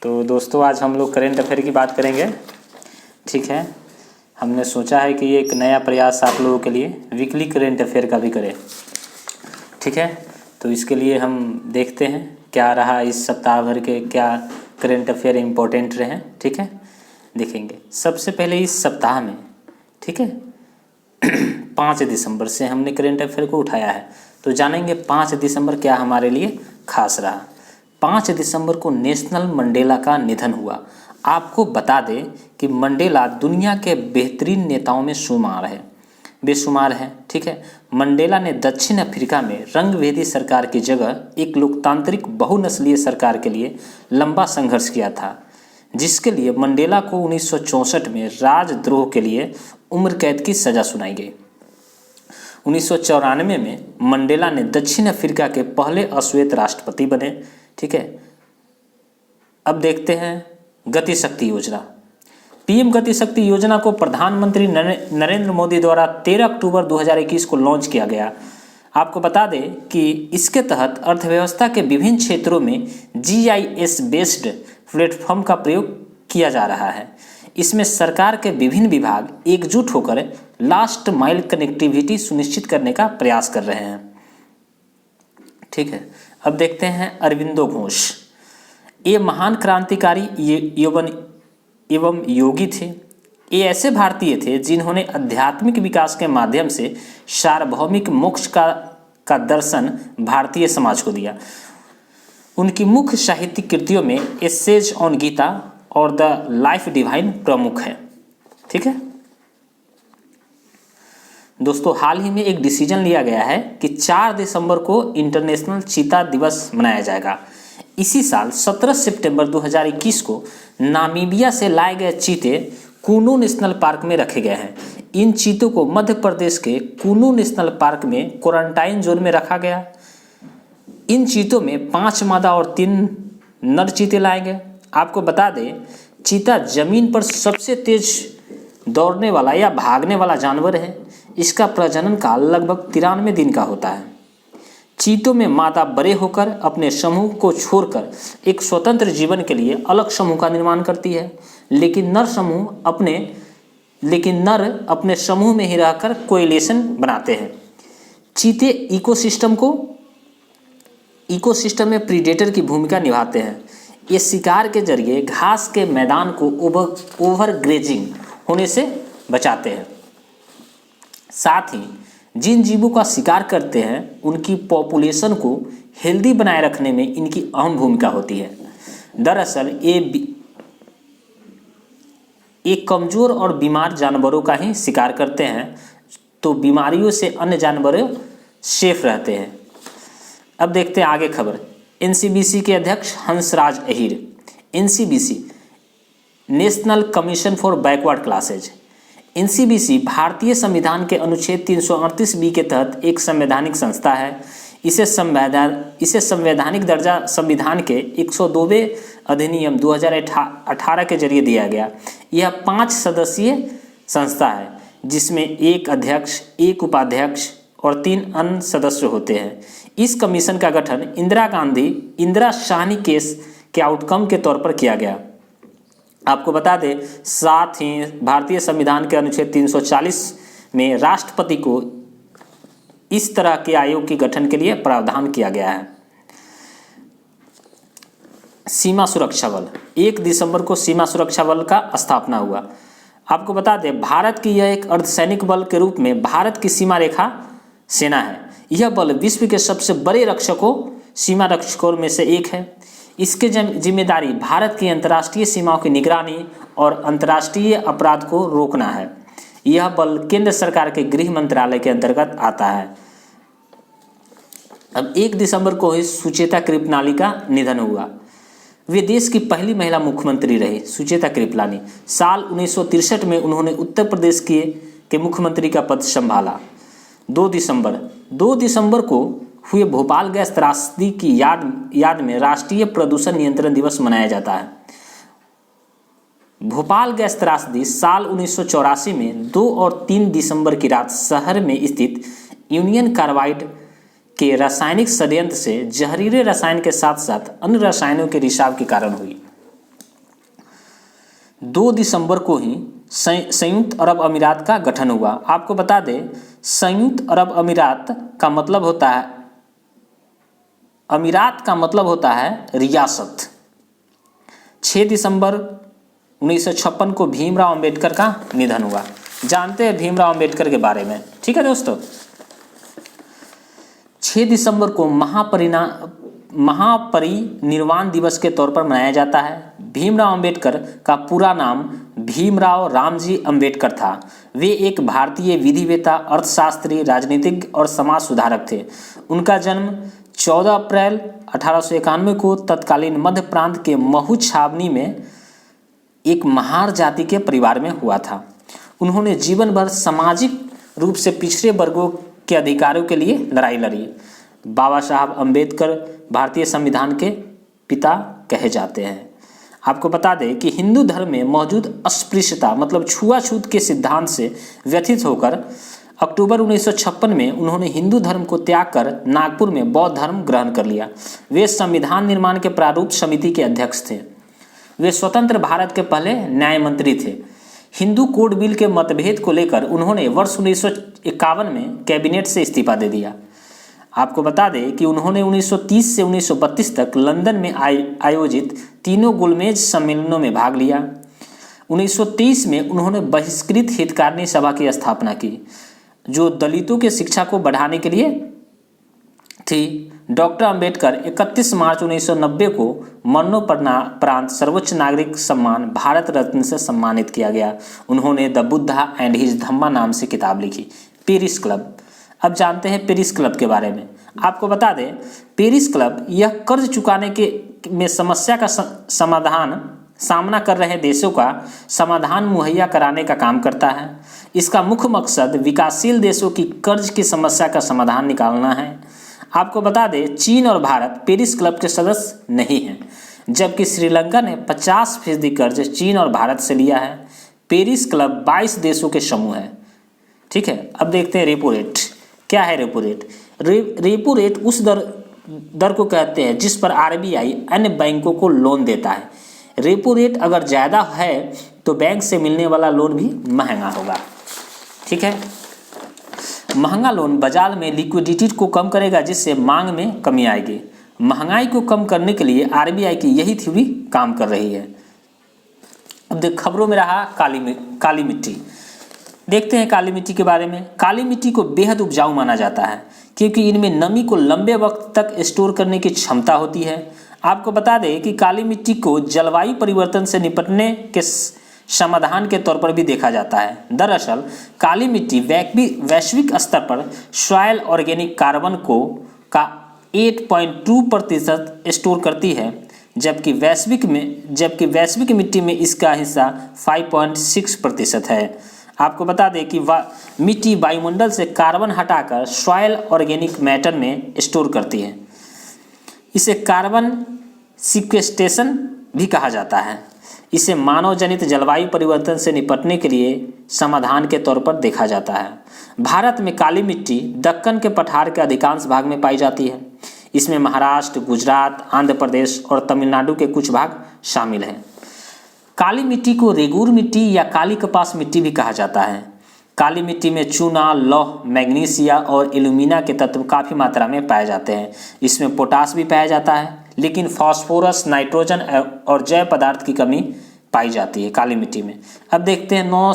तो दोस्तों आज हम लोग करेंट अफेयर की बात करेंगे। ठीक है, हमने सोचा है कि ये एक नया प्रयास आप लोगों के लिए वीकली करेंट अफेयर का भी करें। ठीक है, तो इसके लिए हम देखते हैं क्या रहा इस सप्ताह भर के, क्या करेंट अफेयर इम्पोर्टेंट रहे। ठीक है, देखेंगे सबसे पहले इस सप्ताह में। ठीक है 5 दिसंबर से हमने करेंट अफेयर को उठाया है, तो जानेंगे 5 दिसंबर क्या हमारे लिए खास रहा। 5 दिसंबर को नेशनल मंडेला का निधन हुआ। आपको बता दें कि मंडेला दुनिया के बेहतरीन नेताओं में बेशुमार हैं। ठीक है, मंडेला ने दक्षिण अफ्रीका में रंगभेदी सरकार की जगह एक लोकतांत्रिक बहुनस्लीय सरकार के लिए लंबा संघर्ष किया था, जिसके लिए मंडेला को 1964 में राजद्रोह के लिए उम्र कैद की सजा सुनाई गई। 1994 में मंडेला ने दक्षिण अफ्रीका के पहले अश्वेत राष्ट्रपति बने। ठीक है, अब देखते हैं गति शक्ति योजना। पीएम गति शक्ति योजना को प्रधानमंत्री नरेंद्र मोदी द्वारा 13 अक्टूबर 2021 को लॉन्च किया गया। आपको बता दें कि इसके तहत अर्थव्यवस्था के विभिन्न क्षेत्रों में GIS बेस्ड प्लेटफॉर्म का प्रयोग किया जा रहा है। इसमें सरकार के विभिन्न विभाग एकजुट होकर लास्ट माइल कनेक्टिविटी सुनिश्चित करने का प्रयास कर रहे हैं। ठीक है, अब देखते हैं अरविंदो घोष। ये महान क्रांतिकारी एवं योगी थे। ये ऐसे भारतीय थे जिन्होंने आध्यात्मिक विकास के माध्यम से सार्वभौमिक मोक्ष का दर्शन भारतीय समाज को दिया। उनकी मुख्य साहित्यिक कृतियों में एसेज ऑन गीता और द लाइफ डिवाइन प्रमुख है। ठीक है दोस्तों, हाल ही में एक डिसीजन लिया गया है कि 4 दिसंबर को इंटरनेशनल चीता दिवस मनाया जाएगा। इसी साल 17 सितंबर 2021 को नामीबिया से लाए गए चीते कूनू नेशनल पार्क में रखे गए हैं। इन चीतों को मध्य प्रदेश के कूनू नेशनल पार्क में क्वारंटाइन जोन में रखा गया। इन चीतों में 5 मादा और 3 नर चीते लाए गए। आपको बता दें, चीता जमीन पर सबसे तेज दौड़ने वाला या भागने वाला जानवर है। इसका प्रजनन काल लगभग 93 दिन का होता है। चीतों में मादा बड़े होकर अपने समूह को छोड़कर एक स्वतंत्र जीवन के लिए अलग समूह का निर्माण करती है, लेकिन नर अपने समूह में ही रहकर कोएलिशन बनाते हैं। चीते इकोसिस्टम में प्रीडेटर की भूमिका निभाते हैं। ये शिकार के जरिए घास के मैदान को ओवरग्रेजिंग होने से बचाते हैं। साथ ही जिन जीवों का शिकार करते हैं उनकी पॉपुलेशन को हेल्दी बनाए रखने में इनकी अहम भूमिका होती है। दरअसल ये कमजोर और बीमार जानवरों का ही शिकार करते हैं, तो बीमारियों से अन्य जानवर सेफ रहते हैं। अब देखते हैं आगे खबर। NCBC के अध्यक्ष Hansraj Ahir. NCBC national commission for backward classes. NCBC भारतीय संविधान के अनुच्छेद 338B के तहत एक संवैधानिक संस्था है। इसे संवैधानिक दर्जा संविधान के 102वें अधिनियम 2018 के जरिए दिया गया। यह 5 सदस्यीय संस्था है, जिसमें 1 अध्यक्ष, 1 उपाध्यक्ष और 3 अन्य सदस्य होते हैं। इस कमीशन का गठन इंदिरा शाहनी केस के आउटकम के तौर पर किया गया। आपको बता दें, साथ ही भारतीय संविधान के अनुच्छेद 340 में राष्ट्रपति को इस तरह के आयोग के गठन के लिए प्रावधान किया गया है। सीमा सुरक्षा बल। 1 दिसंबर को सीमा सुरक्षा बल का स्थापना हुआ। आपको बता दें, भारत की यह एक अर्धसैनिक बल के रूप में भारत की सीमा रेखा सेना है। यह बल विश्व के सबसे बड़े सीमा रक्षकों में से एक है। इसकी जिम्मेदारी भारत की अंतर्राष्ट्रीय सीमाओं की निगरानी और अंतर्राष्ट्रीय अपराध को रोकना है। यह बल केंद्र सरकार के गृह मंत्रालय के अंतर्गत आता है। अब 1 दिसंबर को ही सुचेता कृपलानी का निधन हुआ। वे देश की पहली महिला मुख्यमंत्री रही। सुचेता कृपलानी साल 1963 में उन्होंने उत्तर प्रदेश के मुख्यमंत्री का पद संभाला। 2 दिसंबर को हुए भोपाल गैस त्रासदी की याद में राष्ट्रीय प्रदूषण नियंत्रण दिवस मनाया जाता है। भोपाल गैस त्रासदी साल 1984 में 2 और 3 दिसंबर की रात शहर में स्थित यूनियन कार्बाइड के रासायनिक षड्यंत्र से जहरीले रसायन के साथ साथ अन्य रसायनों के रिसाव के कारण हुई। 2 दिसंबर को ही संयुक्त अरब अमीरात का गठन हुआ। आपको बता दें, संयुक्त अरब अमीरात का मतलब होता है, अमीरात का मतलब होता है रियासत। 6 दिसंबर 1956 को भीमराव अंबेडकर का निधन हुआ। जानते हैं भीमराव अंबेडकर के बारे में, ठीक है दोस्तों। 6 दिसंबर को महापरिनिर्वाण दिवस के तौर पर मनाया जाता है। भीमराव अंबेडकर का पूरा नाम भीमराव रामजी अंबेडकर था। वे एक भारतीय विधिवेत्ता, अर्थशास्त्री, राजनीतिज्ञ और समाज सुधारक थे। उनका जन्म 14 अप्रैल 1891 को तत्कालीन मध्य प्रांत के महू छावनी में एक महार जाति के परिवार में हुआ था। उन्होंने जीवन भर सामाजिक रूप से पिछड़े वर्गों के अधिकारों के लिए लड़ाई लड़ी। बाबा साहब अंबेडकर भारतीय संविधान के पिता कहे जाते हैं। आपको बता दें कि हिंदू धर्म में मौजूद अस्पृश्यता मतलब छुआछूत के सिद्धांत से व्यथित होकर अक्टूबर 1956 में उन्होंने हिंदू धर्म को त्याग कर नागपुर में बौद्ध धर्म ग्रहण कर लिया। वे संविधान निर्माण के प्रारूप समिति के अध्यक्ष थे। वे स्वतंत्र भारत के पहले न्याय मंत्री थे। हिंदू कोड बिल के मतभेद को लेकर उन्होंने वर्ष 1951 में कैबिनेट से इस्तीफा दे दिया। आपको बता दें कि उन्होंने 1930 से 1932 तक लंदन में आयोजित तीनों गोलमेज सम्मेलनों में भाग लिया। 1923 में उन्होंने बहिष्कृत हितकारिणी सभा की स्थापना की, जो दलितों के शिक्षा को बढ़ाने के लिए थी। डॉक्टर अंबेडकर 31 मार्च 1990 को मरणोपरांत सर्वोच्च नागरिक सम्मान भारत रत्न से सम्मानित किया गया। उन्होंने द बुद्धा एंड हिज धम्मा नाम से किताब लिखी। पेरिस क्लब, अब जानते हैं पेरिस क्लब के बारे में। आपको बता दें, पेरिस क्लब यह कर्ज चुकाने में समस्या का सामना कर रहे देशों का समाधान मुहैया कराने का काम करता है। इसका मुख्य मकसद विकासशील देशों की कर्ज की समस्या का समाधान निकालना है। आपको बता दें, चीन और भारत पेरिस क्लब के सदस्य नहीं हैं, जबकि श्रीलंका ने 50% कर्ज चीन और भारत से लिया है। पेरिस क्लब 22 देशों के समूह है, ठीक है। अब देखते हैं रेपो रेट। क्या है रेपो रेट? रेपो रेट उस दर को कहते हैं जिस पर आरबीआई अन्य बैंकों को लोन देता है। रेपो रेट अगर ज़्यादा है तो बैंक से मिलने वाला लोन भी महंगा होगा, ठीक है। महंगा लोन बाजार में लिक्विडिटी को कम करेगा, जिससे मांग में कमी आएगी। महंगाई को कम करने के लिए आरबीआई की यही थ्योरी काम कर रही है। अब देख, खबरों में रहा काली मिट्टी। देखते हैं काली मिट्टी के बारे में। काली मिट्टी को बेहद उपजाऊ माना जाता है क्योंकि इनमें नमी को लंबे वक्त तक स्टोर करने की क्षमता होती है। आपको बता दें कि काली मिट्टी को जलवायु परिवर्तन से निपटने के समाधान के तौर पर भी देखा जाता है। दरअसल काली मिट्टी वैश्विक स्तर पर सॉइल ऑर्गेनिक कार्बन का 8.2% स्टोर करती है, जबकि वैश्विक मिट्टी में इसका हिस्सा 5.6% है। आपको बता दें कि मिट्टी वायुमंडल से कार्बन हटाकर सॉइल ऑर्गेनिक मैटर में स्टोर करती है। इसे कार्बन सिक्वेस्ट्रेशन भी कहा जाता है। इसे मानव जनित जलवायु परिवर्तन से निपटने के लिए समाधान के तौर पर देखा जाता है। भारत में काली मिट्टी दक्कन के पठार के अधिकांश भाग में पाई जाती है। इसमें महाराष्ट्र, गुजरात, आंध्र प्रदेश और तमिलनाडु के कुछ भाग शामिल हैं। काली मिट्टी को रेगूर मिट्टी या काली कपास मिट्टी भी कहा जाता है। काली मिट्टी में चूना, लौह, मैग्नीशिया और एल्यूमिना के तत्व काफ़ी मात्रा में पाए जाते हैं। इसमें पोटास भी पाया जाता है, लेकिन फास्फोरस, नाइट्रोजन और जैव पदार्थ की कमी पाई जाती है काली मिट्टी में। अब देखते हैं 9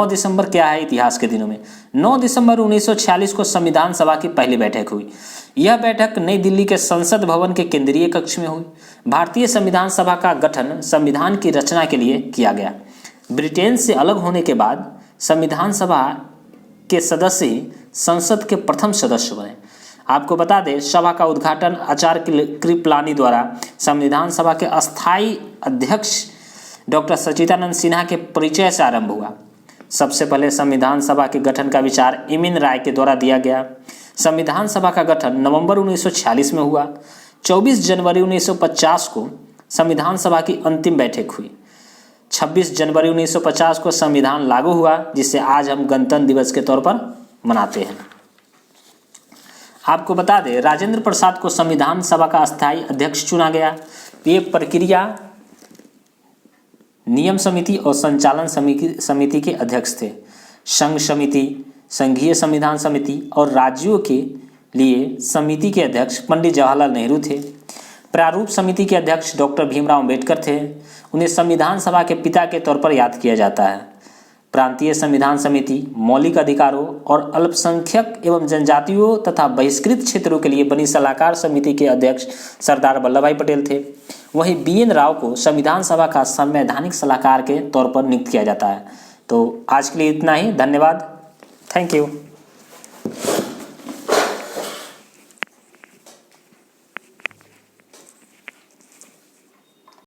दिसंबर क्या है इतिहास के दिनों में। 9 दिसंबर 1946 को संविधान सभा की पहली बैठक हुई। यह बैठक नई दिल्ली के संसद भवन के केंद्रीय कक्ष में हुई। भारतीय संविधान सभा का गठन संविधान की रचना के लिए किया गया। ब्रिटेन से अलग होने के बाद संविधान सभा के सदस्य ही संसद के प्रथम सदस्य बने। आपको बता दें, सभा का उद्घाटन आचार्य कृपलानी द्वारा संविधान सभा के अस्थायी अध्यक्ष डॉक्टर सच्चिदानंद सिन्हा के परिचय से आरंभ हुआ। सबसे पहले संविधान सभा के गठन का विचार एम.एन. राय के द्वारा दिया गया। संविधान सभा का गठन नवंबर 1946 में हुआ। 24 जनवरी 1950 को संविधान सभा की अंतिम बैठक हुई। 26 जनवरी 1950 को संविधान लागू हुआ, जिसे आज हम गणतंत्र दिवस के तौर पर मनाते हैं। आपको बता दें, राजेंद्र प्रसाद को संविधान सभा का अस्थायी अध्यक्ष चुना गया। ये प्रक्रिया नियम समिति और संचालन समिति के अध्यक्ष थे। संघ समिति, संघीय संविधान समिति और राज्यों के लिए समिति के अध्यक्ष पंडित जवाहरलाल नेहरू थे। प्रारूप समिति के अध्यक्ष डॉक्टर भीमराव अंबेडकर थे। उन्हें संविधान सभा के पिता के तौर पर याद किया जाता है। प्रांतीय संविधान समिति मौलिक अधिकारों और अल्पसंख्यक एवं जनजातियों तथा बहिष्कृत क्षेत्रों के लिए बनी सलाहकार समिति के अध्यक्ष सरदार वल्लभ भाई पटेल थे। वहीं BN राव को संविधान सभा का संवैधानिक सलाहकार के तौर पर नियुक्त किया जाता है। तो आज के लिए इतना ही। धन्यवाद। Thank you.